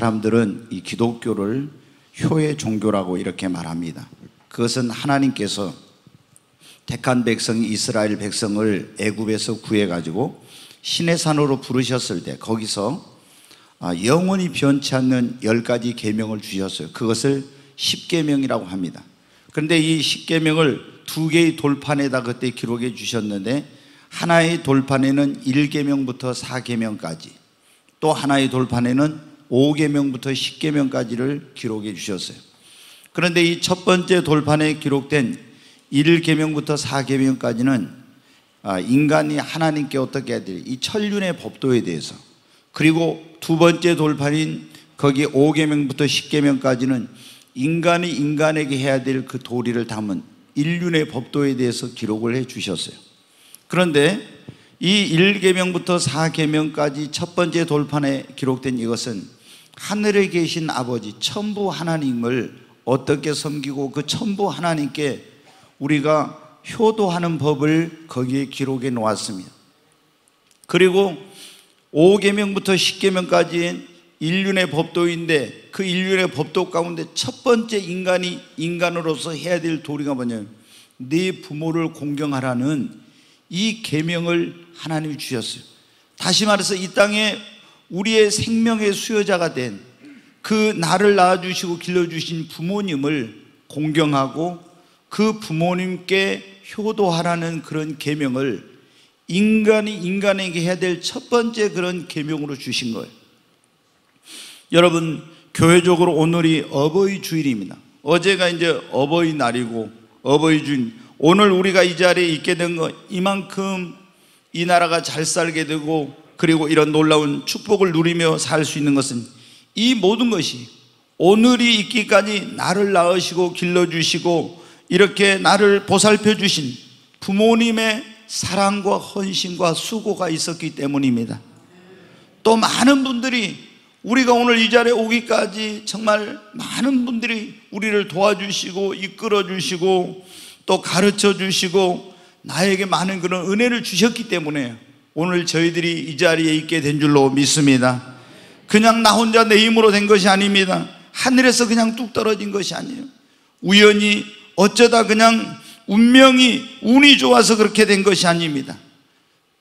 사람들은 이 기독교를 효의 종교라고 이렇게 말합니다. 그것은 하나님께서 택한 백성 이스라엘 백성을 애굽에서 구해가지고 시내산으로 부르셨을 때 거기서 영원히 변치 않는 10가지 계명을 주셨어요. 그것을 십계명이라고 합니다. 그런데 이 십계명을 2개의 돌판에다 그때 기록해 주셨는데, 하나의 돌판에는 1계명부터 4계명까지, 또 하나의 돌판에는 5계명부터 10계명까지를 기록해 주셨어요. 그런데 이 첫 번째 돌판에 기록된 1계명부터 4계명까지는 인간이 하나님께 어떻게 해야 될 이 천륜의 법도에 대해서, 그리고 두 번째 돌판인 거기 5계명부터 10계명까지는 인간이 인간에게 해야 될 그 도리를 담은 인륜의 법도에 대해서 기록을 해 주셨어요. 그런데 이 1계명부터 4계명까지 첫 번째 돌판에 기록된 이것은 하늘에 계신 아버지 천부 하나님을 어떻게 섬기고 그 천부 하나님께 우리가 효도하는 법을 거기에 기록해 놓았습니다. 그리고 5계명부터 10계명까지는 인륜의 법도인데, 그 인륜의 법도 가운데 첫 번째 인간이 인간으로서 해야 될 도리가 뭐냐면 네 부모를 공경하라는 이 계명을 하나님이 주셨어요. 다시 말해서 이 땅에 우리의 생명의 수여자가 된 그 나를 낳아주시고 길러주신 부모님을 공경하고 그 부모님께 효도하라는 그런 계명을 인간이 인간에게 해야 될 첫 번째 그런 계명으로 주신 거예요. 여러분, 교회적으로 오늘이 어버이 주일입니다. 어제가 이제 어버이날이고 어버이 주일, 오늘 우리가 이 자리에 있게 된 거, 이만큼 이 나라가 잘 살게 되고 그리고 이런 놀라운 축복을 누리며 살 수 있는 것은 이 모든 것이 오늘이 있기까지 나를 낳으시고 길러주시고 이렇게 나를 보살펴 주신 부모님의 사랑과 헌신과 수고가 있었기 때문입니다. 또 많은 분들이 우리가 오늘 이 자리에 오기까지 정말 많은 분들이 우리를 도와주시고 이끌어 주시고 또 가르쳐 주시고 나에게 많은 그런 은혜를 주셨기 때문에 오늘 저희들이 이 자리에 있게 된 줄로 믿습니다. 그냥 나 혼자 내 힘으로 된 것이 아닙니다. 하늘에서 그냥 뚝 떨어진 것이 아니에요. 우연히 어쩌다 그냥 운이 좋아서 그렇게 된 것이 아닙니다.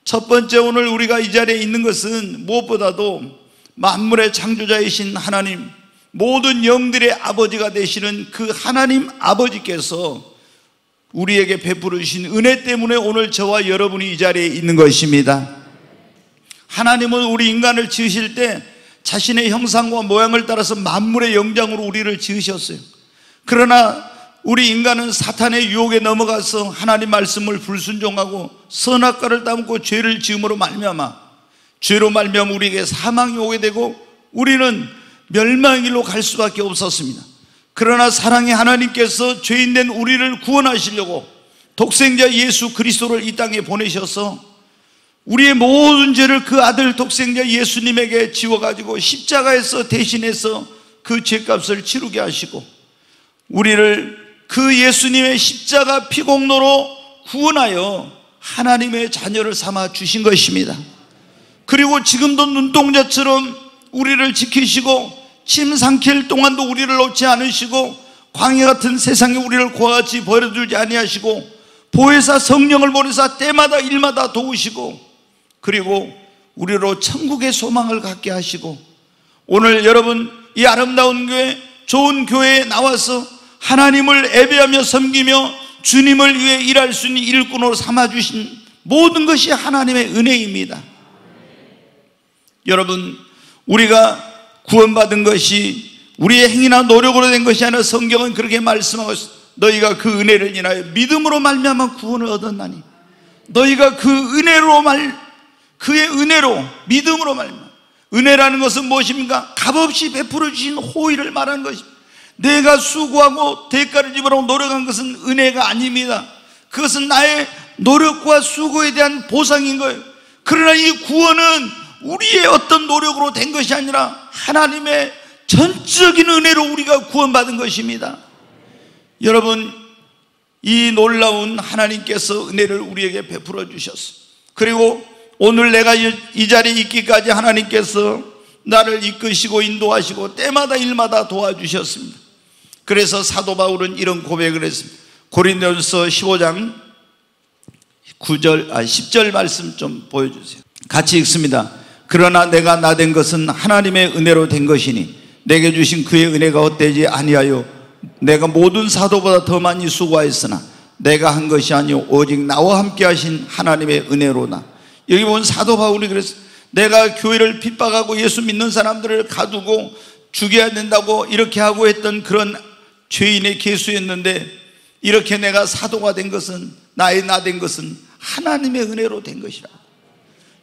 첫 번째, 오늘 우리가 이 자리에 있는 것은 무엇보다도 만물의 창조자이신 하나님, 모든 영들의 아버지가 되시는 그 하나님 아버지께서 우리에게 베풀어 주신 은혜 때문에 오늘 저와 여러분이 이 자리에 있는 것입니다. 하나님은 우리 인간을 지으실 때 자신의 형상과 모양을 따라서 만물의 영장으로 우리를 지으셨어요. 그러나 우리 인간은 사탄의 유혹에 넘어가서 하나님 말씀을 불순종하고 선악과를 따먹고 죄를 지음으로 말미암아 우리에게 사망이 오게 되고 우리는 멸망의 길로 갈 수밖에 없었습니다. 그러나 사랑의 하나님께서 죄인된 우리를 구원하시려고 독생자 예수 그리스도를 이 땅에 보내셔서 우리의 모든 죄를 그 아들 독생자 예수님에게 지워가지고 십자가에서 대신해서 그 죄값을 치르게 하시고 우리를 그 예수님의 십자가 피공로로 구원하여 하나님의 자녀를 삼아 주신 것입니다. 그리고 지금도 눈동자처럼 우리를 지키시고 침 삼킬 동안도 우리를 놓지 않으시고 광야 같은 세상에 우리를 고아같이 버려두지 아니하시고 보혜사 성령을 보내사 때마다 일마다 도우시고 그리고 우리로 천국의 소망을 갖게 하시고 오늘 여러분 이 아름다운 교회, 좋은 교회에 나와서 하나님을 예배하며 섬기며 주님을 위해 일할 수 있는 일꾼으로 삼아주신 모든 것이 하나님의 은혜입니다. 여러분, 우리가 구원받은 것이 우리의 행위나 노력으로 된 것이 아니라 성경은 그렇게 말씀하고 있습니다. 너희가 그 은혜를 인하여 믿음으로 말미암아 구원을 얻었나니, 너희가 그의 은혜로 믿음으로 말미암아. 은혜라는 것은 무엇입니까? 값없이 베풀어 주신 호의를 말하는 것입니다. 내가 수고하고 대가를 지불하고 노력한 것은 은혜가 아닙니다. 그것은 나의 노력과 수고에 대한 보상인 거예요. 그러나 이 구원은 우리의 어떤 노력으로 된 것이 아니라 하나님의 전적인 은혜로 우리가 구원받은 것입니다. 여러분, 이 놀라운 하나님께서 은혜를 우리에게 베풀어 주셨어요. 그리고 오늘 내가 이 자리에 있기까지 하나님께서 나를 이끄시고 인도하시고 때마다 일마다 도와주셨습니다. 그래서 사도 바울은 이런 고백을 했습니다. 고린도전서 15장 10절 말씀 좀 보여주세요. 같이 읽습니다. 그러나 내가 나된 것은 하나님의 은혜로 된 것이니 내게 주신 그의 은혜가 헛되지 아니하여 내가 모든 사도보다 더 많이 수고하였으나 내가 한 것이 아니오 오직 나와 함께 하신 하나님의 은혜로다. 여기 보면 사도 바울이 그랬어요. 내가 교회를 핍박하고 예수 믿는 사람들을 가두고 죽여야 된다고 이렇게 하고 했던 그런 죄인의 개수였는데, 이렇게 내가 사도가 된 것은, 나의 나 된 것은 하나님의 은혜로 된 것이라.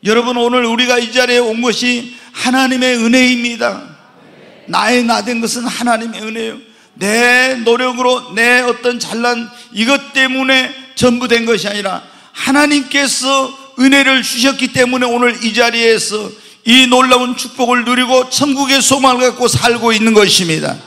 여러분, 오늘 우리가 이 자리에 온 것이 하나님의 은혜입니다. 나의 나 된 것은 하나님의 은혜예요. 내 노력으로 내 어떤 잘난 이것 때문에 전부 된 것이 아니라 하나님께서 은혜를 주셨기 때문에 오늘 이 자리에서 이 놀라운 축복을 누리고 천국의 소망을 갖고 살고 있는 것입니다.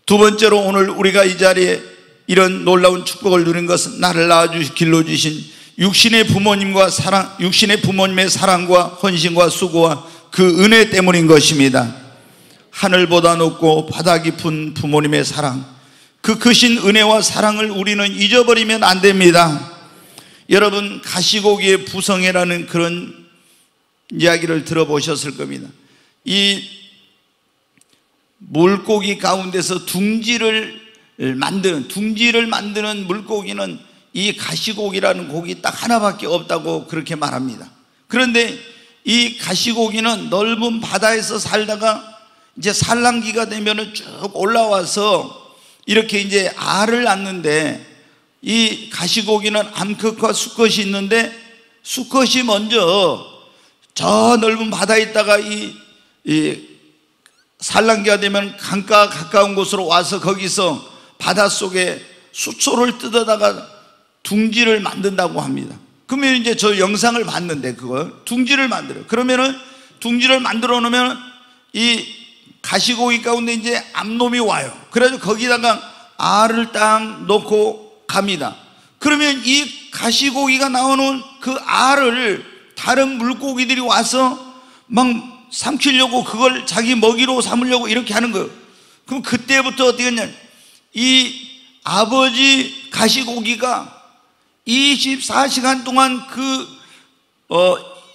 두 번째로, 오늘 우리가 이 자리에 이런 놀라운 축복을 누린 것은 나를 낳아주시 길러주신 육신의 부모님의 사랑과 헌신과 수고와 그 은혜 때문인 것입니다. 하늘보다 높고 바다 깊은 부모님의 사랑, 그 크신 은혜와 사랑을 우리는 잊어버리면 안 됩니다. 여러분, 가시고기의 부성애라는 그런 이야기를 들어보셨을 겁니다. 이 물고기 가운데서 둥지를 만드는 물고기는 이 가시고기라는 고기 딱 하나밖에 없다고 그렇게 말합니다. 그런데 이 가시고기는 넓은 바다에서 살다가 이제 산란기가 되면은 쭉 올라와서 이렇게 이제 알을 낳는데, 이 가시고기는 암컷과 수컷이 있는데 수컷이 먼저 저 넓은 바다에 있다가 이 산란기가 되면 강가 가까운 곳으로 와서 거기서 바닷속에 수초를 뜯어다가 둥지를 만든다고 합니다. 그러면 이제 저 영상을 봤는데, 그걸 둥지를 만들어요. 그러면은 둥지를 만들어 놓으면 이 가시고기 가운데 이제 암놈이 와요. 그래서 거기다가 알을 딱 놓고 갑니다. 그러면 이 가시고기가 나오는 그 알을 다른 물고기들이 와서 막 삼키려고, 그걸 자기 먹이로 삼으려고 이렇게 하는 거예요. 그럼 그때부터 어떻게 했냐, 이 아버지 가시고기가 24시간 동안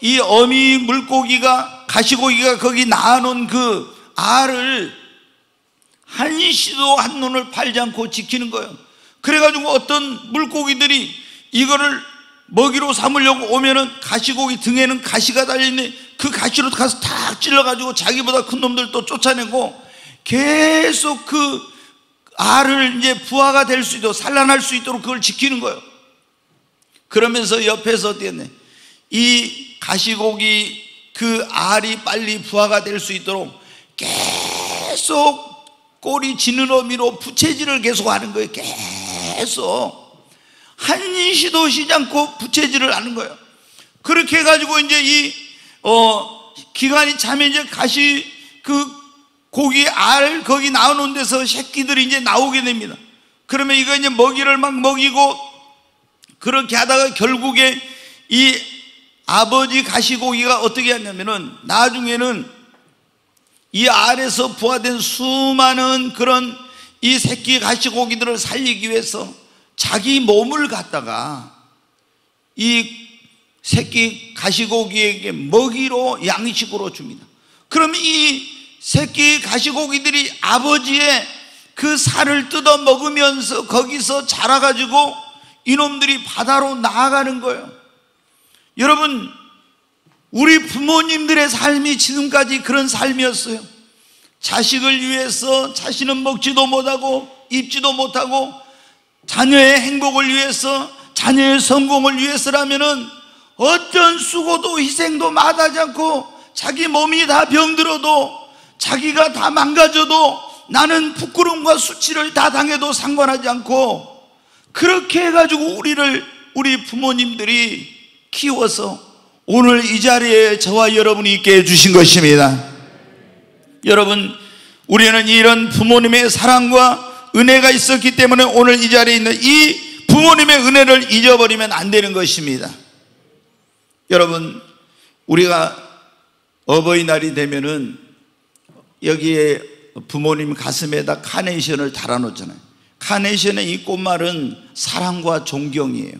이 어미 물고기가, 가시고기가 거기 낳아놓은 그 알을 한시도 한눈을 팔지 않고 지키는 거예요. 그래가지고 어떤 물고기들이 이거를 먹이로 삼으려고 오면은 가시고기 등에는 가시가 달려있는데 그 가시로 가서 탁 찔러가지고 자기보다 큰 놈들 또 쫓아내고 계속 그 알을 이제 부화가 될 수 있도록, 산란할 수 있도록 그걸 지키는 거예요. 그러면서 옆에서 어떻게 했네, 이 가시고기 그 알이 빨리 부화가 될 수 있도록 계속 꼬리 지느러미로 부채질을 계속 하는 거예요. 계속 한시도 쉬지 않고 부채질을 하는 거예요. 그렇게 해가지고 이제 이 기간이 차면 이제 가시 그 고기 알 거기 나오는 데서 새끼들이 이제 나오게 됩니다. 그러면 이거 이제 먹이를 막 먹이고 그렇게 하다가 결국에 이 아버지 가시고기가 어떻게 하냐면은 나중에는 이 알에서 부화된 수많은 그런 이 새끼 가시고기들을 살리기 위해서 자기 몸을 갖다가 이 새끼 가시고기에게 먹이로 양식으로 줍니다. 그럼 이 새끼 가시고기들이 아버지의 그 살을 뜯어 먹으면서 거기서 자라가지고 이놈들이 바다로 나아가는 거예요. 여러분, 우리 부모님들의 삶이 지금까지 그런 삶이었어요. 자식을 위해서 자신은 먹지도 못하고 입지도 못하고 자녀의 행복을 위해서, 자녀의 성공을 위해서라면은 어떤 수고도 희생도 마다하지 않고 자기 몸이 다 병들어도 자기가 다 망가져도 나는 부끄러움과 수치를 다 당해도 상관하지 않고 그렇게 해가지고 우리 부모님들이 키워서 오늘 이 자리에 저와 여러분이 있게 해주신 것입니다. 여러분, 우리는 이런 부모님의 사랑과 은혜가 있었기 때문에 오늘 이 자리에 있는 이 부모님의 은혜를 잊어버리면 안 되는 것입니다. 여러분, 우리가 어버이날이 되면은 여기에 부모님 가슴에다 카네이션을 달아놓잖아요. 카네이션의 이 꽃말은 사랑과 존경이에요.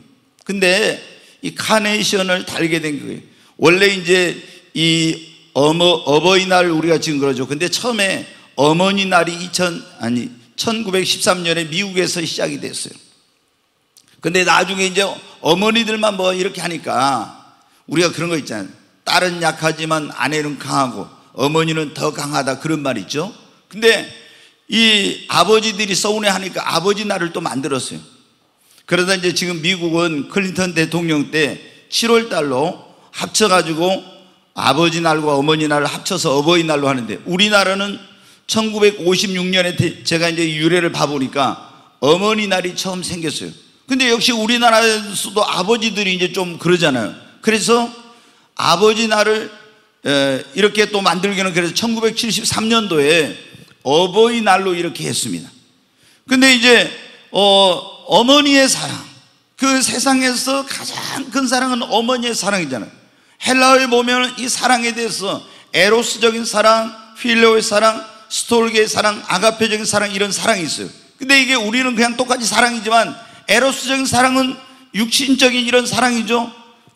근데 이 카네이션을 달게 된 거예요. 원래 이제 이 어버이날 우리가 지금 그러죠. 근데 처음에 어머니 날이 1913년에 미국에서 시작이 됐어요. 근데 나중에 이제 어머니들만 뭐 이렇게 하니까 우리가 그런 거 있잖아요. 딸은 약하지만 아내는 강하고 어머니는 더 강하다, 그런 말 있죠. 근데 이 아버지들이 서운해하니까 아버지 날을 또 만들었어요. 그러다 이제 지금 미국은 클린턴 대통령 때 7월 달로 합쳐가지고 아버지 날과 어머니 날을 합쳐서 어버이날로 하는데, 우리나라는 1956년에 제가 이제 유래를 봐보니까 어머니 날이 처음 생겼어요. 근데 역시 우리나라에서도 아버지들이 이제 좀 그러잖아요. 그래서 아버지 날을 이렇게 또 만들기는, 그래서 1973년도에 어버이날로 이렇게 했습니다. 근데 이제 어머니의 사랑, 그 세상에서 가장 큰 사랑은 어머니의 사랑이잖아요. 헬라어에 보면 이 사랑에 대해서 에로스적인 사랑, 필레오의 사랑, 스톨게의 사랑, 아가페적인 사랑, 이런 사랑이 있어요. 근데 이게 우리는 그냥 똑같이 사랑이지만 에로스적인 사랑은 육신적인 이런 사랑이죠.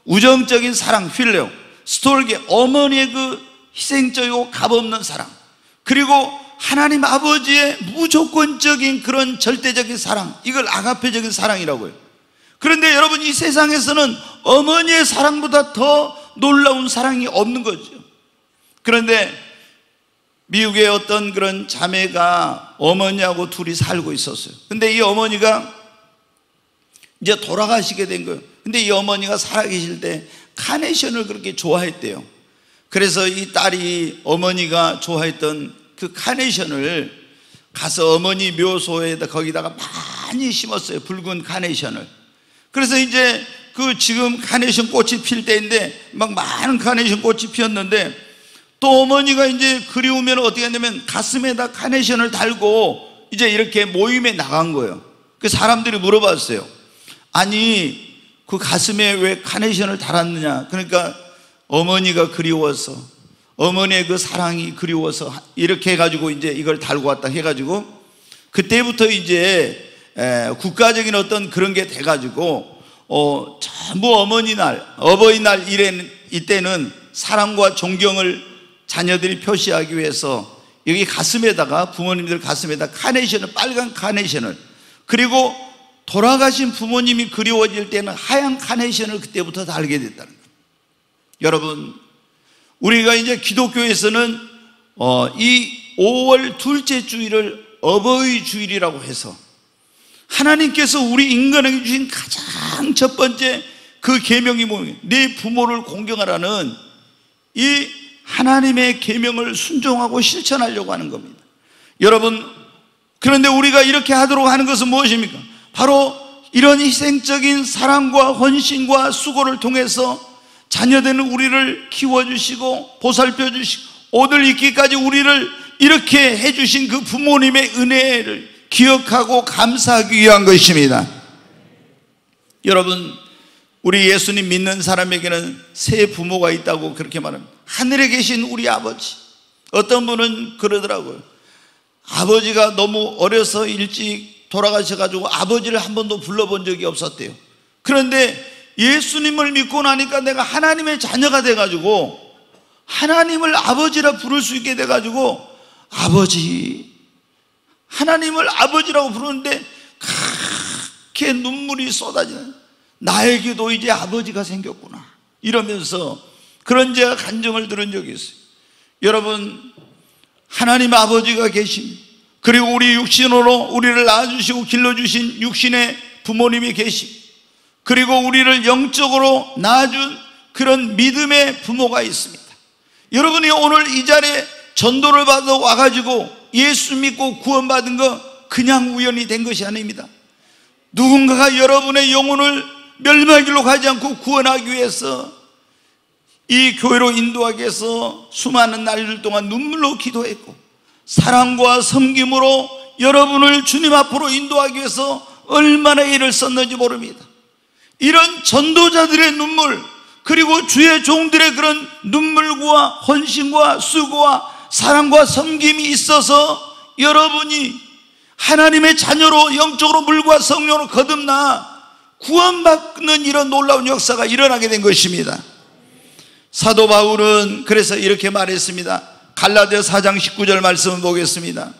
우정적인 사랑, 필레오. 스톨게, 어머니의 그 희생적이고 값없는 사랑, 그리고 하나님 아버지의 무조건적인 그런 절대적인 사랑, 이걸 아가페적인 사랑이라고 해요. 그런데 여러분, 이 세상에서는 어머니의 사랑보다 더 놀라운 사랑이 없는 거죠. 그런데 미국의 어떤 그런 자매가 어머니하고 둘이 살고 있었어요. 근데 이 어머니가 이제 돌아가시게 된 거예요. 근데 이 어머니가 살아계실 때 카네이션을 그렇게 좋아했대요. 그래서 이 딸이 어머니가 좋아했던 그 카네이션을 가서 어머니 묘소에다 거기다가 많이 심었어요. 붉은 카네이션을. 그래서 이제 그 지금 카네이션 꽃이 필 때인데 막 많은 카네이션 꽃이 피었는데, 또 어머니가 이제 그리우면 어떻게 했냐면 가슴에다 카네이션을 달고 이제 이렇게 모임에 나간 거예요. 그 사람들이 물어봤어요. 아니, 그 가슴에 왜 카네이션을 달았느냐? 그러니까 어머니가 그리워서, 어머니의 그 사랑이 그리워서 이렇게 해가지고 이제 이걸 달고 왔다 해가지고, 그때부터 이제 국가적인 어떤 그런 게 돼가지고 전부 어머니날, 어버이날 이때는 사랑과 존경을 자녀들이 표시하기 위해서 여기 가슴에다가, 부모님들 가슴에다 카네이션을, 빨간 카네이션을, 그리고 돌아가신 부모님이 그리워질 때는 하얀 카네이션을 그때부터 달게 됐다는 거예요. 여러분, 우리가 이제 기독교에서는 이 5월 둘째 주일을 어버이 주일이라고 해서 하나님께서 우리 인간에게 주신 가장 첫 번째 그 계명이 뭐예요? 네 부모를 공경하라는 이 하나님의 계명을 순종하고 실천하려고 하는 겁니다. 여러분, 그런데 우리가 이렇게 하도록 하는 것은 무엇입니까? 바로 이런 희생적인 사랑과 헌신과 수고를 통해서 자녀되는 우리를 키워주시고 보살펴주시고 오늘 있기까지 우리를 이렇게 해주신 그 부모님의 은혜를 기억하고 감사하기 위한 것입니다. 여러분, 우리 예수님 믿는 사람에게는 새 부모가 있다고 그렇게 말합니다. 하늘에 계신 우리 아버지. 어떤 분은 그러더라고요. 아버지가 너무 어려서 일찍 돌아가셔가지고 아버지를 한 번도 불러본 적이 없었대요. 그런데 예수님을 믿고 나니까 내가 하나님의 자녀가 돼가지고 하나님을 아버지라 부를 수 있게 돼가지고 아버지, 하나님을 아버지라고 부르는데 그렇게 눈물이 쏟아지는, 나에게도 이제 아버지가 생겼구나 이러면서 그런 제가 간증을 들은 적이 있어요. 여러분, 하나님 아버지가 계십니다. 그리고 우리 육신으로 우리를 낳아주시고 길러주신 육신의 부모님이 계십니다. 그리고 우리를 영적으로 낳아준 그런 믿음의 부모가 있습니다. 여러분이 오늘 이 자리에 전도를 받아 와가지고 예수 믿고 구원받은 거 그냥 우연히 된 것이 아닙니다. 누군가가 여러분의 영혼을 멸망의 길로 가지 않고 구원하기 위해서 이 교회로 인도하기 위해서 수많은 날들 동안 눈물로 기도했고 사랑과 섬김으로 여러분을 주님 앞으로 인도하기 위해서 얼마나 애를 썼는지 모릅니다. 이런 전도자들의 눈물, 그리고 주의 종들의 그런 눈물과 헌신과 수고와 사랑과 섬김이 있어서 여러분이 하나님의 자녀로 영적으로 물과 성령으로 거듭나 구원받는 이런 놀라운 역사가 일어나게 된 것입니다. 사도 바울은 그래서 이렇게 말했습니다. 갈라디아 4장 19절 말씀을 보겠습니다.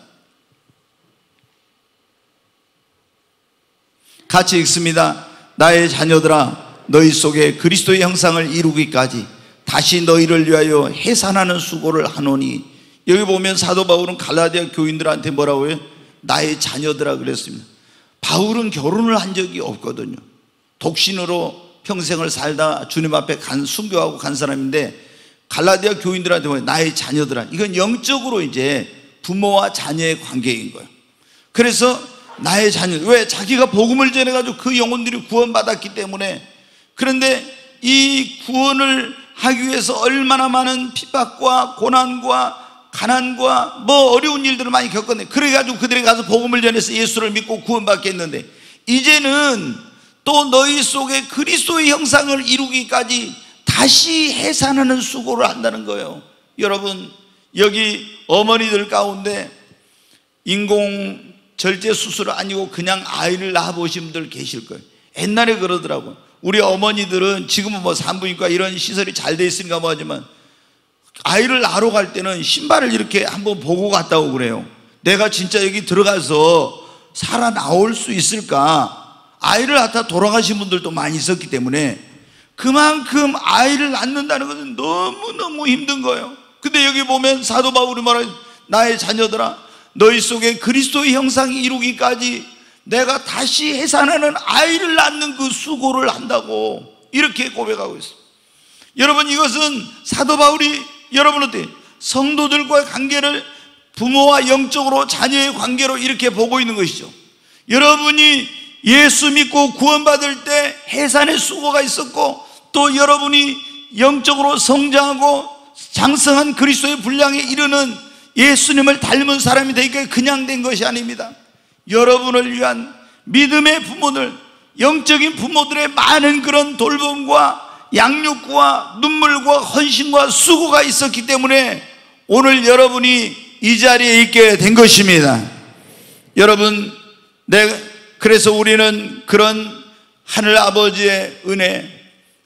같이 읽습니다. 나의 자녀들아, 너희 속에 그리스도의 형상을 이루기까지 다시 너희를 위하여 해산하는 수고를 하노니. 여기 보면 사도 바울은 갈라디아 교인들한테 뭐라고 해요? 나의 자녀들아 그랬습니다. 바울은 결혼을 한 적이 없거든요. 독신으로 평생을 살다 주님 앞에 순교하고 간 사람인데, 갈라디아 교인들한테 뭐예요? 나의 자녀들아. 이건 영적으로 이제 부모와 자녀의 관계인 거예요. 그래서 나의 자녀, 왜? 자기가 복음을 전해가지고 그 영혼들이 구원받았기 때문에. 그런데 이 구원을 하기 위해서 얼마나 많은 핍박과 고난과 가난과 뭐 어려운 일들을 많이 겪었네. 그래가지고 그들이 가서 복음을 전해서 예수를 믿고 구원받겠는데, 이제는 또 너희 속에 그리스도의 형상을 이루기까지 다시 해산하는 수고를 한다는 거예요. 여러분, 여기 어머니들 가운데 인공 절제 수술 아니고 그냥 아이를 낳아보신 분들 계실 거예요. 옛날에 그러더라고요. 우리 어머니들은 지금은 뭐 산부인과 이런 시설이 잘 돼 있으니까 뭐 하지만, 아이를 낳으러 갈 때는 신발을 이렇게 한번 보고 갔다고 그래요. 내가 진짜 여기 들어가서 살아 나올 수 있을까? 아이를 낳다 돌아가신 분들도 많이 있었기 때문에 그만큼 아이를 낳는다는 것은 너무너무 힘든 거예요. 근데 여기 보면 사도 바울이 말해요. 나의 자녀들아, 너희 속에 그리스도의 형상이 이루기까지 내가 다시 해산하는 아이를 낳는 그 수고를 한다고 이렇게 고백하고 있어요. 여러분, 이것은 사도 바울이 여러분 어때요? 성도들과의 관계를 부모와 영적으로 자녀의 관계로 이렇게 보고 있는 것이죠. 여러분이 예수 믿고 구원받을 때 해산의 수고가 있었고, 또 여러분이 영적으로 성장하고 장성한 그리스도의 분량에 이르는 예수님을 닮은 사람이 되니까 그냥 된 것이 아닙니다. 여러분을 위한 믿음의 부모들, 영적인 부모들의 많은 그런 돌봄과 양육과 눈물과 헌신과 수고가 있었기 때문에 오늘 여러분이 이 자리에 있게 된 것입니다. 여러분, 그래서 우리는 그런 하늘 아버지의 은혜,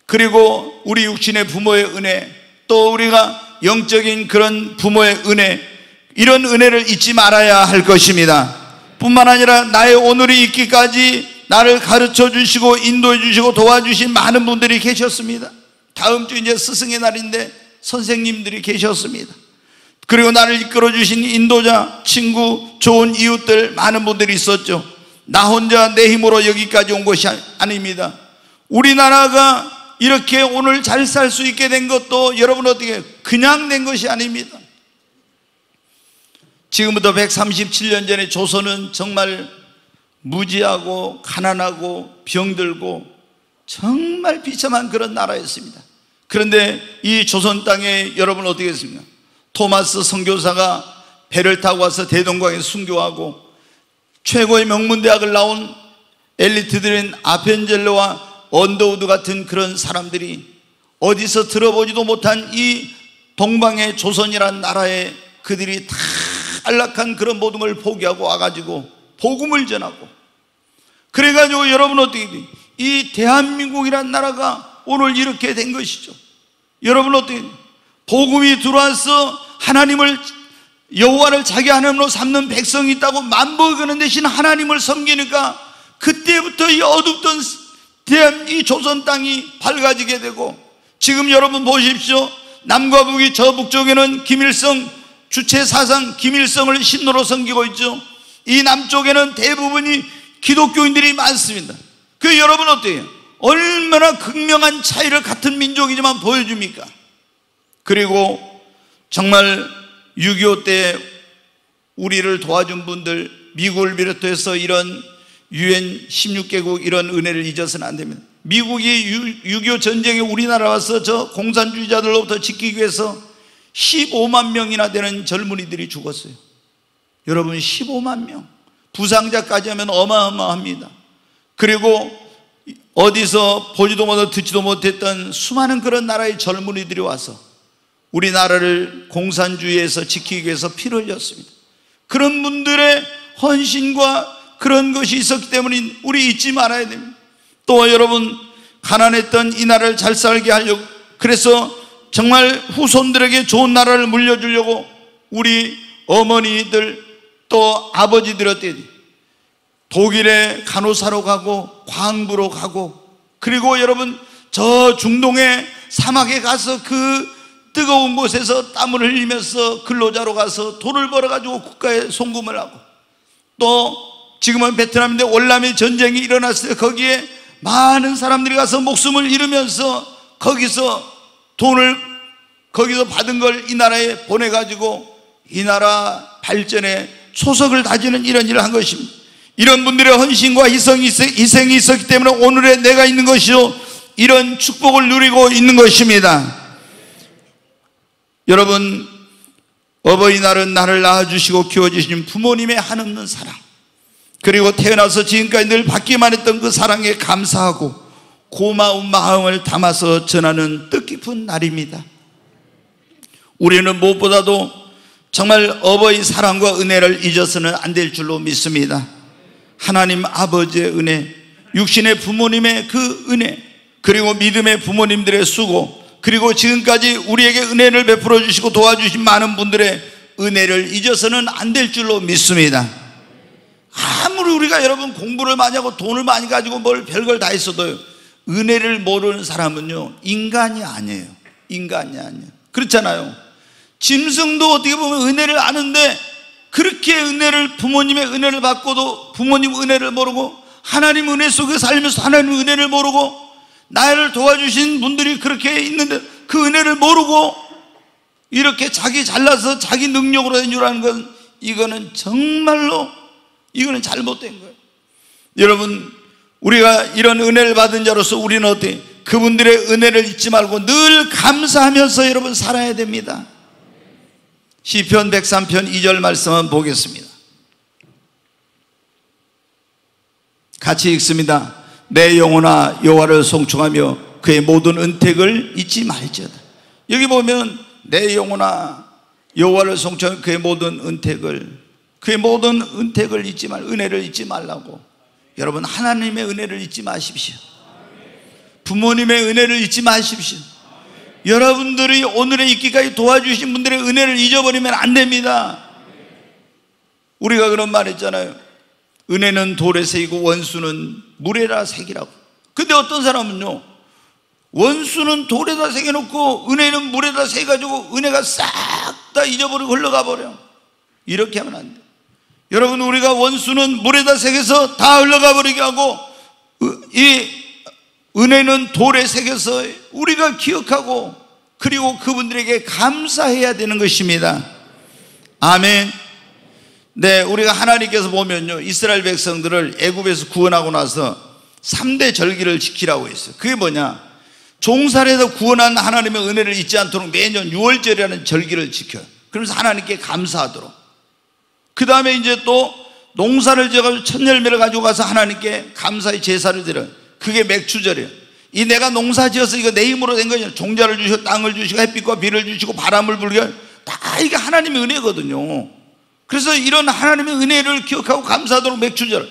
그리고 우리 육신의 부모의 은혜, 또 우리가 영적인 그런 부모의 은혜, 이런 은혜를 잊지 말아야 할 것입니다. 뿐만 아니라 나의 오늘이 있기까지 나를 가르쳐 주시고 인도해 주시고 도와주신 많은 분들이 계셨습니다. 다음 주 이제 스승의 날인데 선생님들이 계셨습니다. 그리고 나를 이끌어 주신 인도자, 친구, 좋은 이웃들 많은 분들이 있었죠. 나 혼자 내 힘으로 여기까지 온 것이 아닙니다. 우리나라가 이렇게 오늘 잘 살 수 있게 된 것도 여러분 어떻게 그냥 된 것이 아닙니다. 지금부터 137년 전에 조선은 정말 무지하고 가난하고 병들고 정말 비참한 그런 나라였습니다. 그런데 이 조선 땅에 여러분 어떻게 했습니까? 토마스 선교사가 배를 타고 와서 대동강에 순교하고, 최고의 명문대학을 나온 엘리트들인 아펜젤로와 언더우드 같은 그런 사람들이 어디서 들어보지도 못한 이 동방의 조선이란 나라에 그들이 다 안락한 그런 모든 걸 포기하고 와가지고 복음을 전하고, 그래가지고 여러분 어떻게 돼요? 이 대한민국이란 나라가 오늘 이렇게 된 것이죠. 여러분 어떻게 돼요? 복음이 들어와서 하나님을, 여호와를 자기 하나님으로 삼는 백성이 있다고 만복하는 대신 하나님을 섬기니까 그때부터 이 어둡던 이 조선 땅이 밝아지게 되고, 지금 여러분 보십시오. 남과 북이 저 북쪽에는 김일성 주체 사상, 김일성을 신노로 섬기고 있죠. 이 남쪽에는 대부분이 기독교인들이 많습니다. 그 여러분 어때요? 얼마나 극명한 차이를 같은 민족이지만 보여줍니까? 그리고 정말 6.25 때 우리를 도와준 분들, 미국을 비롯해서 이런 UN 16개국 이런 은혜를 잊어서는 안 됩니다. 미국이 6.25 전쟁에 우리나라 와서 저 공산주의자들로부터 지키기 위해서 15만 명이나 되는 젊은이들이 죽었어요. 여러분 15만 명, 부상자까지 하면 어마어마합니다. 그리고 어디서 보지도 못하고 듣지도 못했던 수많은 그런 나라의 젊은이들이 와서 우리나라를 공산주의에서 지키기 위해서 피를 흘렸습니다. 그런 분들의 헌신과 그런 것이 있었기 때문에 우리 잊지 말아야 됩니다. 또 여러분, 가난했던 이 나라를 잘 살게 하려고, 그래서 정말 후손들에게 좋은 나라를 물려주려고 우리 어머니들 또 아버지들 어때요? 독일에 간호사로 가고 광부로 가고, 그리고 여러분 저 중동의 사막에 가서 그 뜨거운 곳에서 땀을 흘리면서 근로자로 가서 돈을 벌어가지고 국가에 송금을 하고, 또 지금은 베트남인데 월남의 전쟁이 일어났을 때 거기에 많은 사람들이 가서 목숨을 잃으면서 거기서 돈을 거기서 받은 걸 이 나라에 보내가지고 이 나라 발전에 초석을 다지는 이런 일을 한 것입니다. 이런 분들의 헌신과 희생이 있었기 때문에 오늘의 내가 있는 것이요, 이런 축복을 누리고 있는 것입니다. 여러분, 어버이날은 나를 낳아주시고 키워주신 부모님의 한없는 사랑, 그리고 태어나서 지금까지 늘 받기만 했던 그 사랑에 감사하고 고마운 마음을 담아서 전하는 뜻깊은 날입니다. 우리는 무엇보다도 정말 어버이 사랑과 은혜를 잊어서는 안 될 줄로 믿습니다. 하나님 아버지의 은혜, 육신의 부모님의 그 은혜, 그리고 믿음의 부모님들의 수고, 그리고 지금까지 우리에게 은혜를 베풀어 주시고 도와주신 많은 분들의 은혜를 잊어서는 안 될 줄로 믿습니다. 아무리 우리가 여러분 공부를 많이 하고 돈을 많이 가지고 뭘 별걸 다 했어도요, 은혜를 모르는 사람은요 인간이 아니에요. 인간이 아니에요. 그렇잖아요. 짐승도 어떻게 보면 은혜를 아는데, 그렇게 은혜를, 부모님의 은혜를 받고도 부모님 은혜를 모르고, 하나님 은혜 속에 살면서 하나님 은혜를 모르고, 나를 도와주신 분들이 그렇게 있는데 그 은혜를 모르고 이렇게 자기 잘나서 자기 능력으로 된 줄 아는 건, 이거는 정말로 이거는 잘못된 거예요. 여러분, 우리가 이런 은혜를 받은 자로서 우리는 어떻게 그분들의 은혜를 잊지 말고 늘 감사하면서 여러분 살아야 됩니다. 시편 103편 2절 말씀 한번 보겠습니다. 같이 읽습니다. 내 영혼아 여호와를 송축하며 그의 모든 은택을 잊지 말지어다. 여기 보면 내 영혼아 여호와를 송축하며 그의 모든 은택을 잊지 말, 은혜를 잊지 말라고. 여러분, 하나님의 은혜를 잊지 마십시오. 부모님의 은혜를 잊지 마십시오. 여러분들이 오늘에 있기까지 도와주신 분들의 은혜를 잊어버리면 안 됩니다. 우리가 그런 말 했잖아요. 은혜는 돌에 새기고 원수는 물에다 새기라고. 근데 어떤 사람은요, 원수는 돌에다 새겨놓고 은혜는 물에다 새겨가지고 은혜가 싹 다 잊어버리고 흘러가 버려. 이렇게 하면 안 돼요. 여러분, 우리가 원수는 물에다 새겨서 다 흘러가 버리게 하고, 이 은혜는 돌에 새겨서 우리가 기억하고, 그리고 그분들에게 감사해야 되는 것입니다. 아멘. 네, 우리가 하나님께서 보면요, 이스라엘 백성들을 애굽에서 구원하고 나서 3대 절기를 지키라고 했어요. 그게 뭐냐? 종살에서 구원한 하나님의 은혜를 잊지 않도록 매년 6월절이라는 절기를 지켜요. 그러면서 하나님께 감사하도록. 그 다음에 이제 또 농사를 지어가지고 첫 열매를 가지고 가서 하나님께 감사의 제사를 드려요. 그게 맥추절이에요. 이 내가 농사 지어서 이거 내 힘으로 된 거죠. 종자를 주시고 땅을 주시고 햇빛과 비를 주시고 바람을 불게, 다 이게 하나님의 은혜거든요. 그래서 이런 하나님의 은혜를 기억하고 감사하도록 맥추절.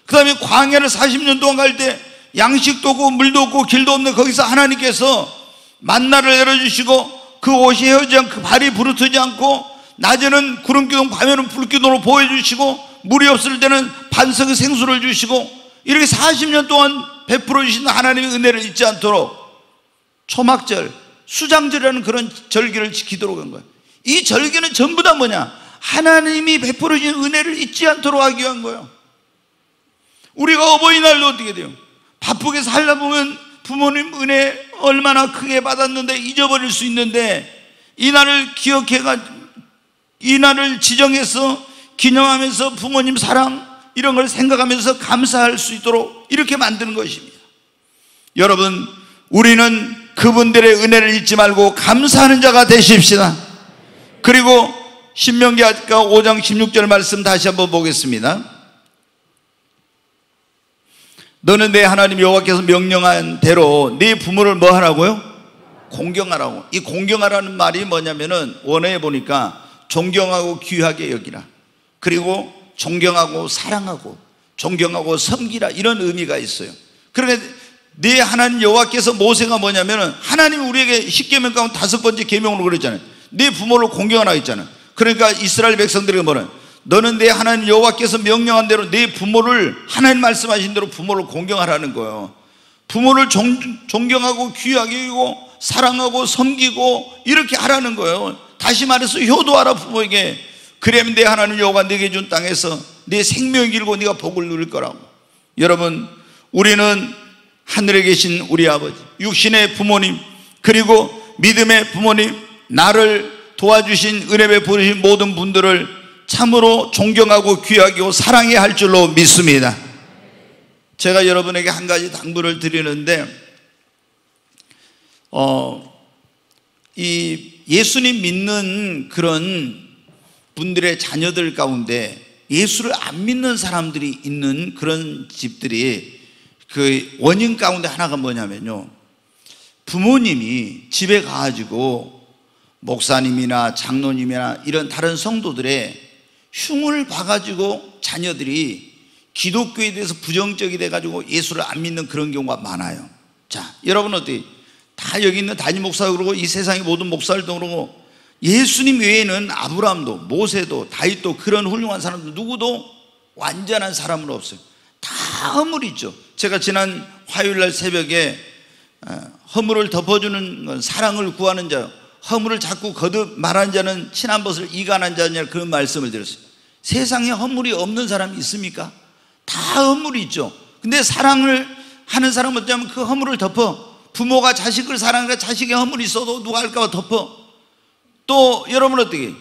그 다음에 광야를 40년 동안 갈 때 양식도 없고 물도 없고 길도 없는 거기서 하나님께서 만나를 내려주시고 그 옷이 헤어지지 않고 그 발이 부르트지 않고, 낮에는 구름기둥 밤에는 불기둥으로 보여주시고, 물이 없을 때는 반석의 생수를 주시고, 이렇게 40년 동안 베풀어 주신 하나님의 은혜를 잊지 않도록 초막절, 수장절이라는 그런 절기를 지키도록 한 거예요. 이 절기는 전부 다 뭐냐? 하나님이 베풀어 주신 은혜를 잊지 않도록 하기 위한 거예요. 우리가 어버이날도 어떻게 돼요? 바쁘게 살다 보면 부모님 은혜 얼마나 크게 받았는데 잊어버릴 수 있는데, 이 날을 기억해가지고 이 날을 지정해서 기념하면서 부모님 사랑 이런 걸 생각하면서 감사할 수 있도록 이렇게 만드는 것입니다. 여러분, 우리는 그분들의 은혜를 잊지 말고 감사하는 자가 되십시다. 그리고 신명기 5장 16절 말씀 다시 한번 보겠습니다. 너는 내 하나님 여호와께서 명령한 대로 네 부모를 뭐 하라고요? 공경하라고. 이 공경하라는 말이 뭐냐면은 원어에 보니까 존경하고 귀하게 여기라, 그리고 존경하고 사랑하고 존경하고 섬기라, 이런 의미가 있어요. 그러니까 네 하나님 여호와께서, 모세가 뭐냐면은 하나님이 우리에게 십계명 가운데 5번째 계명으로 그랬잖아요. 네 부모를 공경하라 했잖아요. 그러니까 이스라엘 백성들에게 뭐는, 너는 내 하나님 여호와께서 명령한 대로 네 부모를, 하나님 말씀하신 대로 부모를 공경하라는 거예요. 부모를 존경하고 귀하게 여기고 사랑하고 섬기고 이렇게 하라는 거예요. 다시 말해서 효도하라, 부모에게. 그러면 내 하나님 여호와가 네게 준 땅에서 네 생명이 길고 네가 복을 누릴 거라고. 여러분, 우리는 하늘에 계신 우리 아버지, 육신의 부모님, 그리고 믿음의 부모님, 나를 도와주신 은혜 베푸신 모든 분들을 참으로 존경하고 귀하게 하고 사랑해야 할 줄로 믿습니다. 제가 여러분에게 한 가지 당부를 드리는데, 이 예수님 믿는 그런 분들의 자녀들 가운데 예수를 안 믿는 사람들이 있는 그런 집들이, 그 원인 가운데 하나가 뭐냐면요, 부모님이 집에 가가지고 목사님이나 장로님이나 이런 다른 성도들의 흉을 봐가지고 자녀들이 기독교에 대해서 부정적이 돼가지고 예수를 안 믿는 그런 경우가 많아요. 자, 여러분 어때요? 다 여기 있는 담임 목사도 그러고 이 세상의 모든 목사들도 그러고, 예수님 외에는 아브라함도 모세도 다윗도 그런 훌륭한 사람들 누구도 완전한 사람은 없어요. 다 허물이 있죠. 제가 지난 화요일날 새벽에 허물을 덮어주는 건 사랑을 구하는 자, 허물을 자꾸 거듭 말하는 자는 친한 것을 이간한 자냐, 그런 말씀을 드렸어요. 세상에 허물이 없는 사람이 있습니까? 다 허물이 있죠. 근데 사랑을 하는 사람은 어쩌면 그 허물을 덮어. 부모가 자식을 사랑하니까 자식의 허물이 있어도 누가 할까 봐 덮어. 또 여러분 어떻게,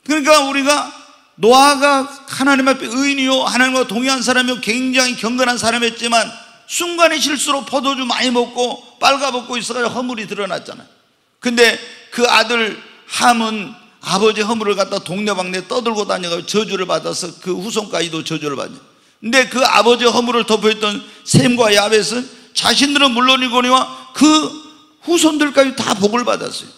그러니까 우리가 노아가 하나님 앞에 의인이요 하나님과 동의한 사람이요 굉장히 경건한 사람이었지만 순간의 실수로 포도주 많이 먹고 빨가벗고 있어가지고 허물이 드러났잖아요. 근데 그 아들 함은 아버지 허물을 갖다 동네방네 떠들고 다녀가지고 저주를 받아서 그 후손까지도 저주를 받냐. 근데 그 아버지 허물을 덮어있던 셈과 야벳은 자신들은 물론이거니와 그 후손들까지 다 복을 받았어요.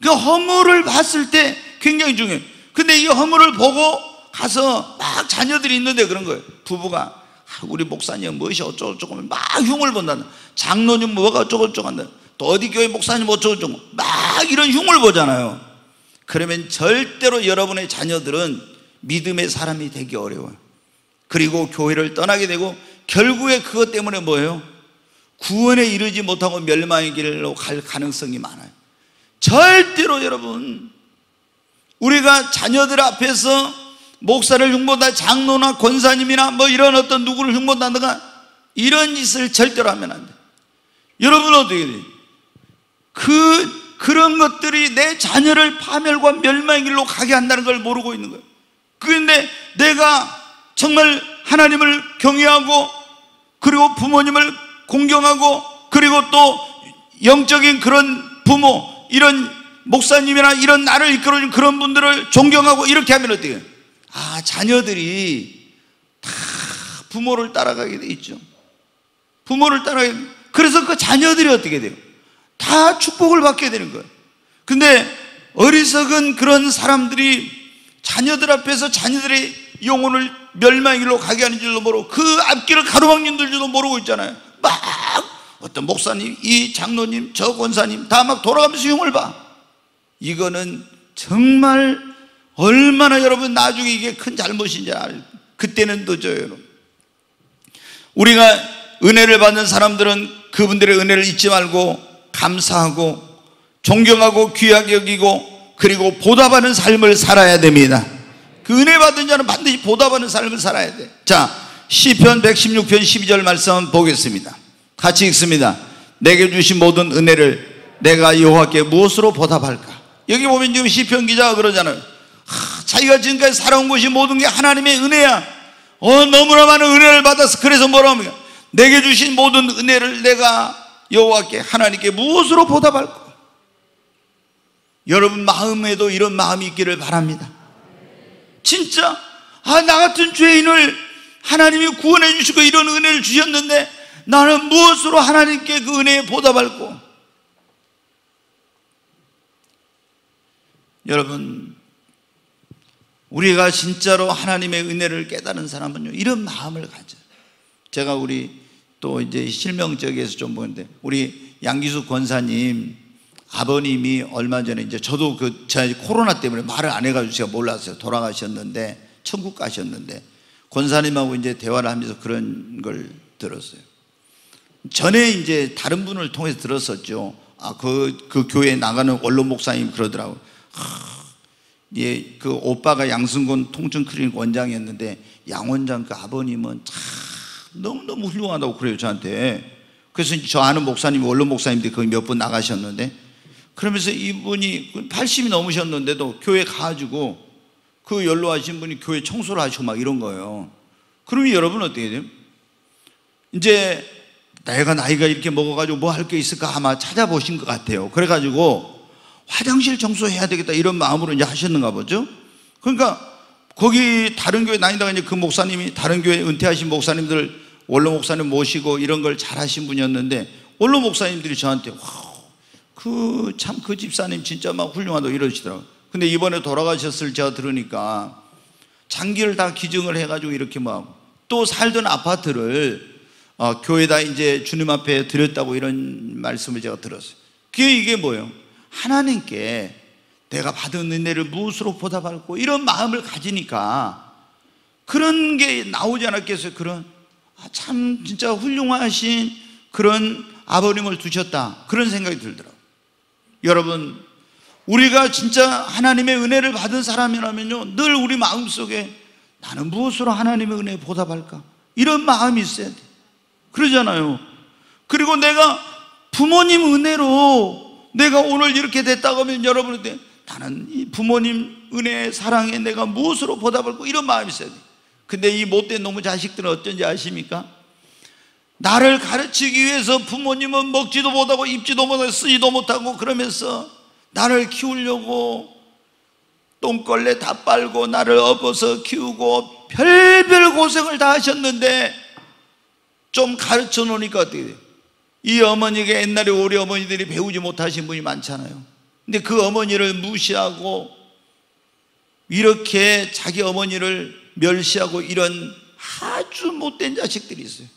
그 허물을 봤을 때 굉장히 중요해요. 근데 이 허물을 보고 가서 막 자녀들이 있는데 그런 거예요. 부부가 우리 목사님 무엇이 어쩌고저쩌고 막 흉을 본다는, 장로님 뭐가 어쩌고저쩌고 한다, 또 어디 교회 목사님 어쩌고저쩌고 막 이런 흉을 보잖아요. 그러면 절대로 여러분의 자녀들은 믿음의 사람이 되기 어려워요. 그리고 교회를 떠나게 되고 결국에 그것 때문에 뭐예요? 구원에 이르지 못하고 멸망의 길로 갈 가능성이 많아요. 절대로 여러분, 우리가 자녀들 앞에서 목사를 흉보다, 장로나 권사님이나 뭐 이런 어떤 누구를 흉보다든가 이런 짓을 절대로 하면 안 돼. 여러분 어떻게 돼요? 그런 것들이 내 자녀를 파멸과 멸망의 길로 가게 한다는 걸 모르고 있는 거예요. 그런데 내가 정말 하나님을 경외하고 그리고 부모님을 공경하고 그리고 또 영적인 그런 부모, 이런 목사님이나 이런 나를 이끌어준 그런 분들을 존경하고 이렇게 하면 어떻게 해요? 아, 자녀들이 다 부모를 따라가게 돼 있죠. 부모를 따라가게 돼. 그래서 그 자녀들이 어떻게 돼요? 다 축복을 받게 되는 거예요. 근데 어리석은 그런 사람들이 자녀들 앞에서 자녀들의 영혼을 멸망의 길로 가게 하는 줄도 모르고 그 앞길을 가로막는 줄도 모르고 있잖아요. 막 어떤 목사님, 이 장로님, 저 권사님 다 막 돌아가면서 흉을 봐. 이거는 정말 얼마나 여러분 나중에 이게 큰 잘못인지 그때는 늦어요. 여러분, 우리가 은혜를 받는 사람들은 그분들의 은혜를 잊지 말고 감사하고 존경하고 귀하게 여기고 그리고 보답하는 삶을 살아야 됩니다. 그 은혜 받은 자는 반드시 보답하는 삶을 살아야 돼. 자, 시편 116편 12절 말씀 보겠습니다. 같이 읽습니다. 내게 주신 모든 은혜를 내가 여호와께 무엇으로 보답할까? 여기 보면 지금 시편 기자가 그러잖아요. 자기가 지금까지 살아온 것이 모든 게 하나님의 은혜야. 너무나 많은 은혜를 받아서 그래서 뭐라고 합니까? 내게 주신 모든 은혜를 내가 여호와께 하나님께 무엇으로 보답할까? 여러분 마음에도 이런 마음이 있기를 바랍니다. 진짜 나 같은 죄인을 하나님이 구원해 주시고 이런 은혜를 주셨는데 나는 무엇으로 하나님께 그 은혜에 보답할고? 여러분, 우리가 진짜로 하나님의 은혜를 깨달은 사람은요, 이런 마음을 가져요. 제가 우리 또 이제 실명적에서 좀 보는데, 우리 양기숙 권사님 아버님이 얼마 전에 이제 저도 제가 코로나 때문에 말을 안 해가지고 제가 몰랐어요. 돌아가셨는데, 천국 가셨는데, 권사님하고 이제 대화를 하면서 그런 걸 들었어요. 전에 이제 다른 분을 통해서 들었었죠. 그 교회에 나가는 원로 목사님 그러더라고요. 예, 그 오빠가 양승곤 통증클리닉 원장이었는데 양 원장 그 아버님은 참 너무너무 훌륭하다고 그래요, 저한테. 그래서 저 아는 목사님, 원로 목사님들이 거기 몇 분 나가셨는데, 그러면서 이분이 80이 넘으셨는데도 교회 가가지고 그 연로하신 분이 교회 청소를 하시고 막 이런 거예요. 그러면 여러분 어떻게 돼요? 이제 내가 나이가 이렇게 먹어가지고 뭐 할 게 있을까 아마 찾아보신 것 같아요. 그래가지고 화장실 청소해야 되겠다 이런 마음으로 이제 하셨는가 보죠. 그러니까 거기 다른 교회 다니다가 이제 그 목사님이 다른 교회 은퇴하신 목사님들 원로 목사님 모시고 이런 걸 잘 하신 분이었는데, 원로 목사님들이 저한테 그 집사님 진짜 막 훌륭하다고 이러시더라고요. 근데 이번에 돌아가셨을 제가 들으니까 장기를 다 기증을 해가지고 이렇게 막 또 살던 아파트를 교회에다 이제 주님 앞에 드렸다고 이런 말씀을 제가 들었어요. 이게 뭐예요? 하나님께 내가 받은 은혜를 무엇으로 보답할고 이런 마음을 가지니까 그런 게 나오지 않았겠어요? 그런 참 진짜 훌륭하신 그런 아버님을 두셨다, 그런 생각이 들더라고요. 여러분, 우리가 진짜 하나님의 은혜를 받은 사람이라면요, 늘 우리 마음속에 나는 무엇으로 하나님의 은혜에 보답할까? 이런 마음이 있어야 돼. 그러잖아요. 그리고 내가 부모님 은혜로 내가 오늘 이렇게 됐다고 하면 여러분한테 나는 이 부모님 은혜 사랑에 내가 무엇으로 보답할까? 이런 마음이 있어야 돼. 근데 이 못된 놈의 자식들은 어쩐지 아십니까? 나를 가르치기 위해서 부모님은 먹지도 못하고 입지도 못하고 쓰지도 못하고 그러면서 나를 키우려고 똥걸레 다 빨고 나를 업어서 키우고 별별 고생을 다 하셨는데 좀 가르쳐 놓으니까 어떻게 돼요? 이 어머니가 옛날에 우리 어머니들이 배우지 못하신 분이 많잖아요. 근데 그 어머니를 무시하고 이렇게 자기 어머니를 멸시하고 이런 아주 못된 자식들이 있어요.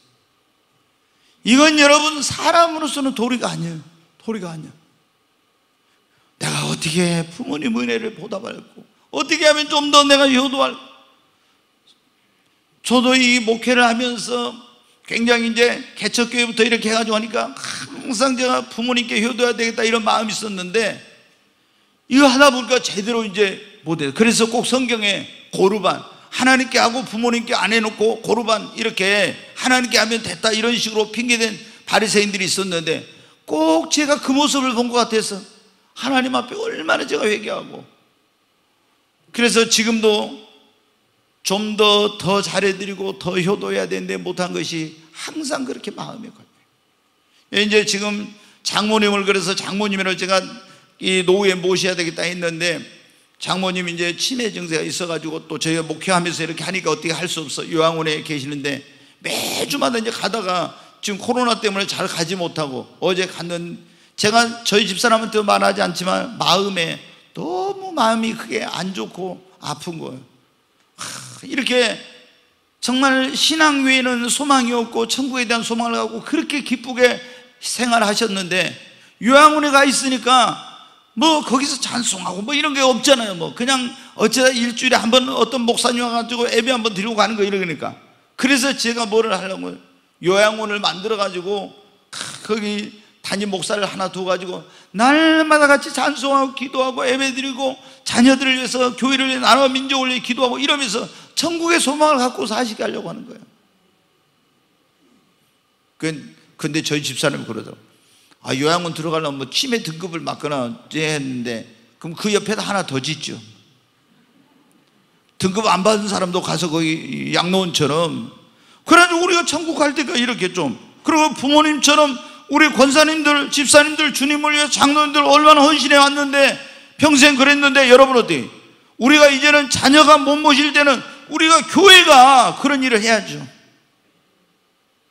이건 여러분 사람으로서는 도리가 아니에요. 도리가 아니야. 내가 어떻게 부모님 은혜를 보답할고, 어떻게 하면 좀 더 내가 효도할고. 저도 이 목회를 하면서 굉장히 이제 개척교회부터 이렇게 해가지고 하니까 항상 제가 부모님께 효도해야 되겠다 이런 마음이 있었는데, 이거 하다 보니까 제대로 이제 못해요. 그래서 꼭 성경에 고르반, 하나님께 하고 부모님께 안 해놓고 고르반 이렇게 하나님께 하면 됐다 이런 식으로 핑계댄 바리새인들이 있었는데, 꼭 제가 그 모습을 본 것 같아서 하나님 앞에 얼마나 제가 회개하고, 그래서 지금도 좀 더 잘해드리고 더 효도해야 되는데 못한 것이 항상 그렇게 마음에 걸려요. 이제 지금 장모님을, 그래서 장모님을 제가 이 노후에 모셔야 되겠다 했는데, 장모님이 이제 치매 증세가 있어가지고 또 저희가 목회하면서 이렇게 하니까 어떻게 할 수 없어. 요양원에 계시는데 매주마다 이제 가다가 지금 코로나 때문에 잘 가지 못하고, 어제 갔는, 제가 저희 집사람한테 말하지 않지만 마음에 너무 마음이 크게 안 좋고 아픈 거예요. 이렇게 정말 신앙 외에는 소망이 없고 천국에 대한 소망을 갖고 그렇게 기쁘게 생활하셨는데, 요양원에 가 있으니까 뭐 거기서 찬송하고 뭐 이런 게 없잖아요. 뭐 그냥 어쩌다 일주일에 한 번 어떤 목사님 와가지고 예배 한번 드리고 가는 거 이러니까. 그래서 제가 뭐를 하려고 요양원을 만들어 가지고 거기 담임 목사를 하나 두어가지고 날마다 같이 찬송하고 기도하고 예배 드리고 자녀들을 위해서, 교회를 위해, 나라와 민족을 위해 기도하고 이러면서 천국의 소망을 갖고 사시게 하려고 하는 거예요. 근데 저희 집사람이 그러더라고요. 요양원 들어가려면 뭐 치매 등급을 맞거나 했는데, 그럼 그 옆에다 하나 더 짓죠. 등급 안 받은 사람도 가서 거기 양로원처럼. 그래가지고 우리가 천국 갈 때가 이렇게 좀, 그리고 부모님처럼 우리 권사님들, 집사님들, 주님을 위해 장로님들 얼마나 헌신해 왔는데, 평생 그랬는데, 여러분 어때요? 우리가 이제는 자녀가 못 모실 때는 우리가 교회가 그런 일을 해야죠.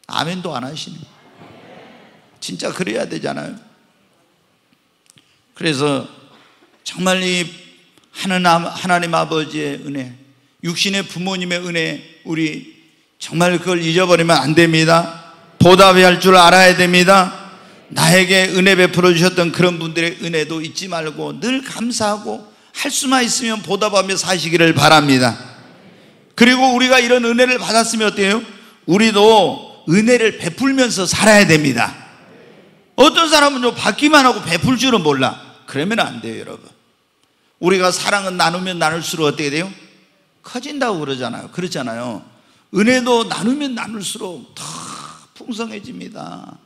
아멘도 안 하시네. 진짜 그래야 되잖아요. 그래서 정말 이 하나님 아버지의 은혜, 육신의 부모님의 은혜, 우리 정말 그걸 잊어버리면 안 됩니다. 보답해야 할 줄 알아야 됩니다. 나에게 은혜 베풀어 주셨던 그런 분들의 은혜도 잊지 말고 늘 감사하고 할 수만 있으면 보답하며 사시기를 바랍니다. 그리고 우리가 이런 은혜를 받았으면 어때요? 우리도 은혜를 베풀면서 살아야 됩니다. 어떤 사람은 받기만 하고 베풀 줄은 몰라. 그러면 안 돼요, 여러분. 우리가 사랑은 나누면 나눌수록 어떻게 돼요? 커진다고 그러잖아요. 그렇잖아요. 은혜도 나누면 나눌수록 더 풍성해집니다.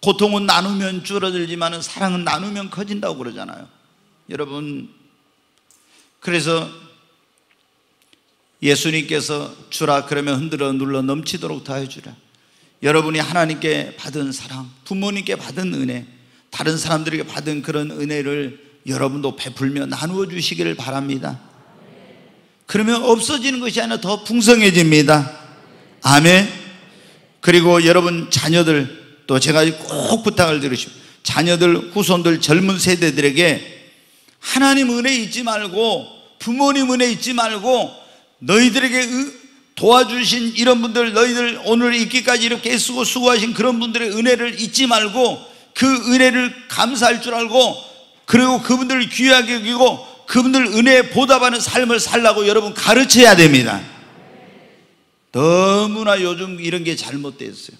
고통은 나누면 줄어들지만 사랑은 나누면 커진다고 그러잖아요. 여러분, 그래서 예수님께서 주라 그러면 흔들어 눌러 넘치도록 다 해주라. 여러분이 하나님께 받은 사랑, 부모님께 받은 은혜, 다른 사람들에게 받은 그런 은혜를 여러분도 베풀며 나누어 주시기를 바랍니다. 그러면 없어지는 것이 아니라 더 풍성해집니다. 아멘. 그리고 여러분 자녀들, 또 제가 꼭 부탁을 드리십시오. 자녀들, 후손들, 젊은 세대들에게 하나님 은혜 잊지 말고, 부모님 은혜 잊지 말고, 너희들에게 도와주신 이런 분들, 너희들 오늘 있기까지 이렇게 애쓰고 수고하신 그런 분들의 은혜를 잊지 말고 그 은혜를 감사할 줄 알고, 그리고 그분들을 귀하게 여기고 그분들 은혜에 보답하는 삶을 살라고 여러분 가르쳐야 됩니다. 너무나 요즘 이런 게 잘못됐어요.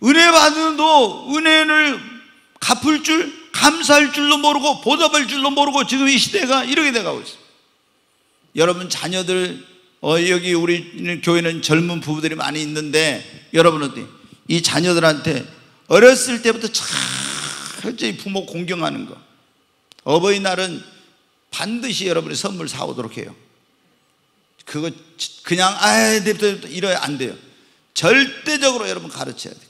은혜 받는도 은혜를 갚을 줄, 감사할 줄도 모르고 보답할 줄도 모르고 지금 이 시대가 이렇게 돼가고 있어요. 여러분 자녀들, 여기 우리 교회는 젊은 부부들이 많이 있는데, 여러분 어때요? 이 자녀들한테 어렸을 때부터 철저히 부모 공경하는 거, 어버이날은 반드시 여러분이 선물 사오도록 해요. 그거 그냥 이러면 안 돼요. 절대적으로 여러분 가르쳐야 돼요.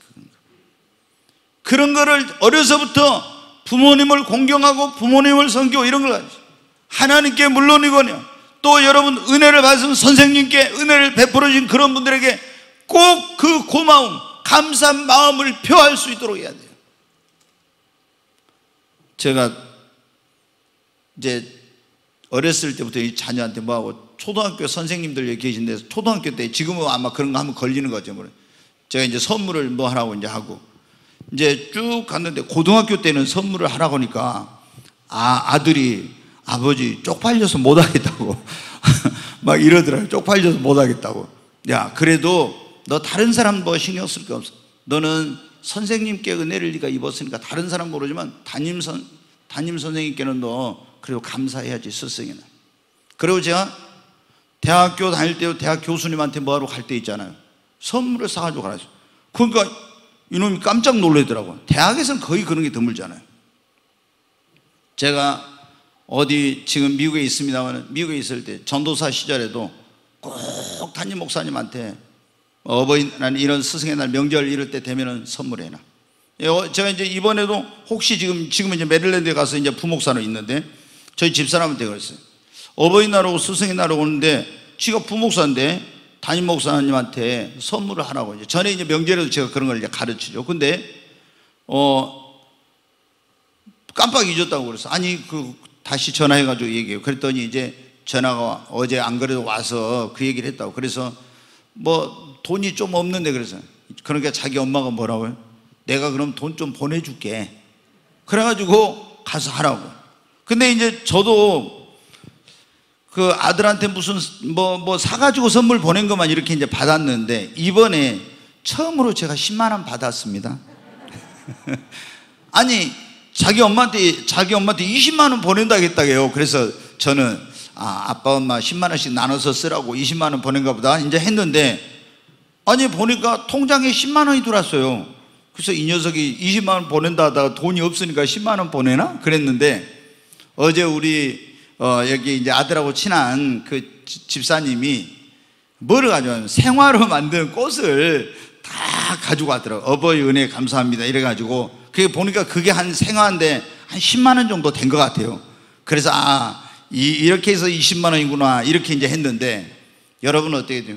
그런 거를 어려서부터 부모님을 공경하고 부모님을 섬기고 이런 걸 가르쳐요. 하나님께 물론이거든요. 또 여러분 은혜를 받은 선생님께 은혜를 베풀어 주신 그런 분들에게 꼭 그 고마움, 감사한 마음을 표할 수 있도록 해야 돼요. 제가 이제 어렸을 때부터 이 자녀한테 뭐하고, 초등학교 선생님들 여기 계신데 초등학교 때, 지금은 아마 그런 거 하면 걸리는 거죠. 제가 이제 선물을 뭐 하라고 이제 하고, 이제 쭉 갔는데 고등학교 때는 선물을 하라고 하니까 아들이 아버지 쪽팔려서 못 하겠다고 막 이러더라고요. 쪽팔려서 못 하겠다고. 야, 그래도 너 다른 사람 뭐 신경 쓸 게 없어. 너는 선생님께 은혜를 네가 입었으니까 다른 사람 모르지만 담임 선생님께는 너 그리고 감사해야지, 스승이나. 그리고 제가 대학교 다닐 때 대학 교수님한테 뭐하러 갈 때 있잖아요. 선물을 사가지고 가라. 그러니까 이놈이 깜짝 놀라더라고요. 대학에서는 거의 그런 게 드물잖아요. 제가 어디 지금 미국에 있습니다만, 미국에 있을 때 전도사 시절에도 꼭 담임 목사님한테 어버이날, 이런 스승의 날, 명절 이럴 때 되면은 선물해놔. 제가 이제 이번에도 혹시 지금 이제 메릴랜드에 가서 이제 부목사로 있는데 저희 집사람한테 그랬어요. 어버이날하고 스승의 날이 오는데 지가 부목사인데 담임 목사님한테 선물을 하라고. 이제 전에 이제 명절에도 제가 그런 걸 이제 가르치죠. 근데 깜빡 잊었다고 그랬어. 아니 다시 전화해가지고 얘기해요. 그랬더니 이제 전화가 어제 안 그래도 와서 그 얘기를 했다고. 그래서 뭐 돈이 좀 없는데, 그래서 그러니까 자기 엄마가 뭐라고요? 내가 그럼 돈 좀 보내줄게. 그래가지고 가서 하라고. 근데 이제 저도 그 아들한테 무슨 뭐 사가지고 선물 보낸 것만 이렇게 이제 받았는데, 이번에 처음으로 제가 10만 원 받았습니다. 아니, 자기 엄마한테 20만 원 보낸다겠다고요. 그래서 저는 아빠 엄마 10만 원씩 나눠서 쓰라고 20만 원 보낸가 보다 이제 했는데, 아니 보니까 통장에 10만 원이 들어왔어요. 그래서 이 녀석이 20만 원 보낸다 하다가 돈이 없으니까 10만 원 보내나? 그랬는데, 어제 우리 여기 이제 아들하고 친한 그 집사님이 뭐를 가져왔냐면 생화로 만든 꽃을 다 가지고 왔더라고요. 어버이 은혜 감사합니다 이래가지고. 그게 보니까 그게 한 생화인데 한 10만 원 정도 된 것 같아요. 그래서 이렇게 해서 20만 원이구나 이렇게 이제 했는데, 여러분 어떻게 돼요?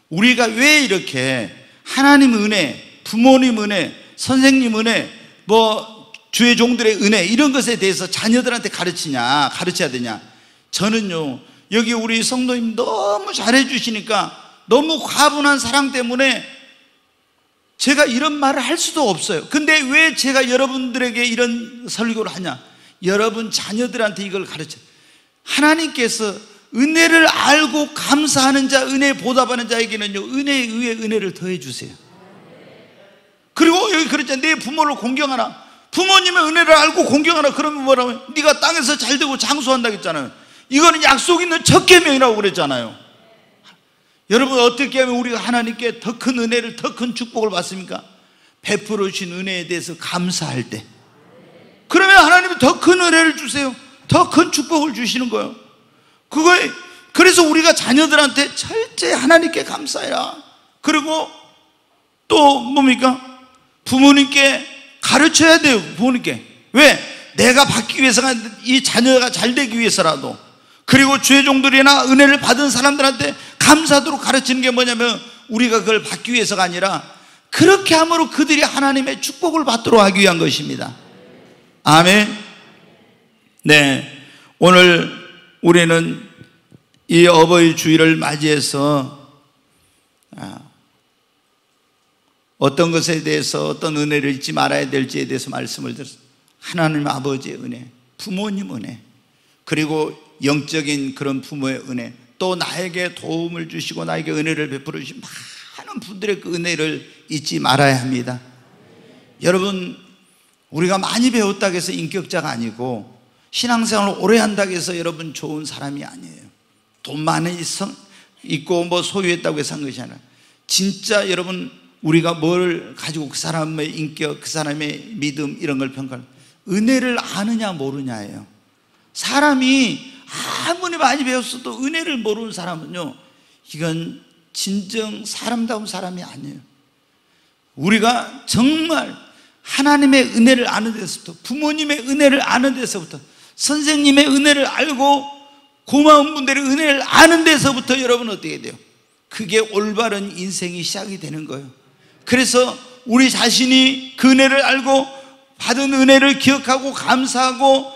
우리가 왜 이렇게 하나님 은혜, 부모님 은혜, 선생님 은혜, 뭐 주의 종들의 은혜 이런 것에 대해서 자녀들한테 가르쳐야 되냐? 저는요, 여기 우리 성도님 너무 잘해 주시니까 너무 과분한 사랑 때문에 제가 이런 말을 할 수도 없어요. 근데 왜 제가 여러분들에게 이런 설교를 하냐? 여러분 자녀들한테 이걸 가르쳐. 하나님께서 은혜를 알고 감사하는 자, 은혜 보답하는 자에게는요, 은혜에 의해 은혜를 더해 주세요. 그리고 여기 그랬잖아요. 내 부모를 공경하라. 부모님의 은혜를 알고 공경하라. 그러면 뭐라고요? 네가 땅에서 잘되고 장수한다고 했잖아요. 이거는 약속 있는 첫 계명이라고 그랬잖아요. 여러분, 어떻게 하면 우리가 하나님께 더 큰 은혜를, 더 큰 축복을 받습니까? 베풀어 주신 은혜에 대해서 감사할 때. 그러면 하나님이 더 큰 은혜를 주세요. 더 큰 축복을 주시는 거예요. 그래서 우리가 자녀들한테 철저히 하나님께 감사해라. 그리고 또 뭡니까? 부모님께 가르쳐야 돼요. 부모님께. 왜? 내가 받기 위해서가, 이 자녀가 잘 되기 위해서라도, 그리고 주의 종들이나 은혜를 받은 사람들한테 감사하도록 가르치는 게 뭐냐면, 우리가 그걸 받기 위해서가 아니라 그렇게 함으로 그들이 하나님의 축복을 받도록 하기 위한 것입니다. 아멘. 네, 오늘 우리는 이 어버이 주일을 맞이해서 어떤 것에 대해서, 어떤 은혜를 잊지 말아야 될지에 대해서 말씀을 드렸습니다. 하나님 아버지의 은혜, 부모님 은혜, 그리고 영적인 그런 부모의 은혜, 또 나에게 도움을 주시고 나에게 은혜를 베풀어 주신 많은 분들의 그 은혜를 잊지 말아야 합니다. 여러분, 우리가 많이 배웠다고 해서 인격자가 아니고, 신앙생활을 오래 한다고 해서 여러분 좋은 사람이 아니에요. 돈 많이 있고 뭐 소유했다고 해서 한 것이 아니라, 진짜 여러분, 우리가 뭘 가지고 그 사람의 인격, 그 사람의 믿음 이런 걸 평가하는, 은혜를 아느냐 모르냐예요. 사람이 아무리 많이 배웠어도 은혜를 모르는 사람은요, 이건 진정 사람다운 사람이 아니에요. 우리가 정말 하나님의 은혜를 아는 데서부터, 부모님의 은혜를 아는 데서부터, 선생님의 은혜를 알고 고마운 분들의 은혜를 아는 데서부터 여러분 어떻게 돼요? 그게 올바른 인생이 시작이 되는 거예요. 그래서 우리 자신이 그 은혜를 알고 받은 은혜를 기억하고 감사하고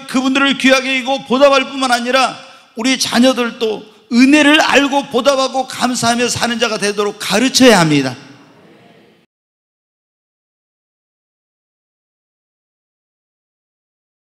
그분들을 귀하게 여기고 보답할 뿐만 아니라 우리 자녀들도 은혜를 알고 보답하고 감사하며 사는 자가 되도록 가르쳐야 합니다.